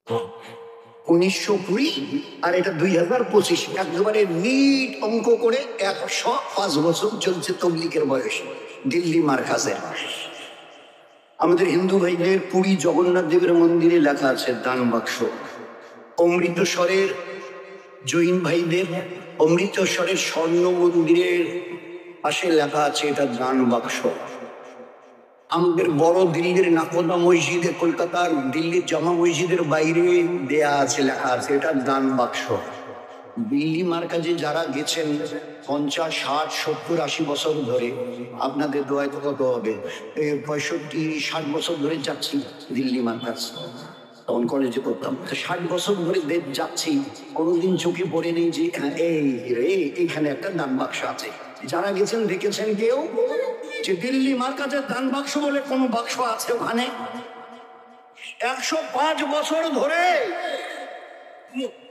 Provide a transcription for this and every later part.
1920 আর এটা 2025, একেবারে নিট অঙ্ক করে 105 বছর চলছে তবলিগের বয়স দিল্লি মার্কাজে। আমাদের হিন্দু ভাইদের পুরী জগন্নাথ দেবের মন্দিরে লেখা আছে দান বাক্স। অমৃতসরের জৈন ভাইদের অমৃতসরের স্বর্ণ মন্দিরের পাশে লেখা আছে এটা দান বাক্স। আমাদের বড় দিল্লির নাকোদা মসজিদে, কলকাতার দিল্লির জামা মসজিদের বাইরে দেয়া আছে, লেখা আছে এটা দান বাক্স। দিল্লি মার্কাজে যারা গেছেন 50, 60, 70, 80 বছর ধরে, আপনাদের দোয়ায় তো কত হবে, 65, 60 বছর ধরে যাচ্ছি দিল্লি মার্কাজ। তখন কলেজে করতাম, 60 বছর ধরে যাচ্ছি, কোনোদিন চোখে পড়ে নেই যে এইখানে একটা দান বাক্স আছে। যারা গেছেন দেখেছেন কেউ যে দিল্লি মার্কাজের দান বাক্স বলে কোনো বাক্স আছে ওখানে? 105 বছর ধরে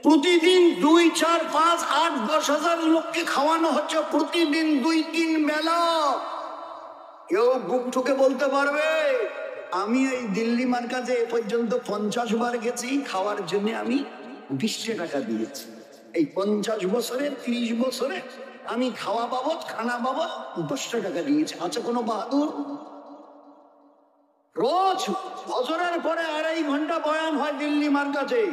প্রতিদিন 2, 4, 5, 8, 10 হাজার লোককে খাওয়ানো হচ্ছে প্রতিদিন 2-3 বেলা। কেউ বুক ঠুকে বলতে পারবে আমি এই দিল্লি মার্কাজে এ পর্যন্ত 50 বার গেছি, খাওয়ার জন্য আমি 20 টাকা দিয়েছি। এই 50 বছরে 30 বছরে আমি খাওয়া বাবদ, খানা বাবদ 10 টাকা দিয়েছি। আচ্ছা, কোনো বাহাদুর? রোজ ফজরের পরে 2.5 ঘন্টা বয়ান হয় দিল্লি মার্কাজে।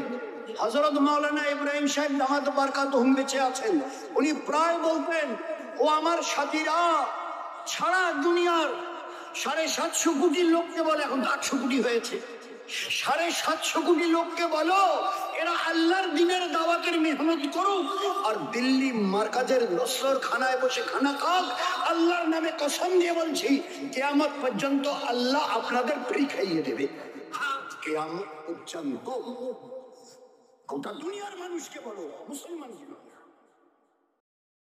হযরত মাওলানা ইব্রাহিম সাহেব দামাত বারকাতুহুম বেঁচে আছেন, উনি প্রায় বলতেন, ও আমার সাথীরা, সারা দুনিয়ার 750 কোটি লোককে বলে, এখন 800 কোটি হয়েছে, 750 কোটি লোককে বলো এরা আল্লাহর দ্বীনের দাওয়াতের মেহনত করুক আর দিল্লি মার্কাজের লস্কর খানায় বসে খানা খাক। আল্লাহর নামে কসম দিয়ে বলছি, কিয়ামত পর্যন্ত আল্লাহ আপনাদের ফ্রি খাইয়ে দেবে। কিয়ামত পর্যন্ত গোটা দুনিয়ার মানুষকে বলো, মুসলমান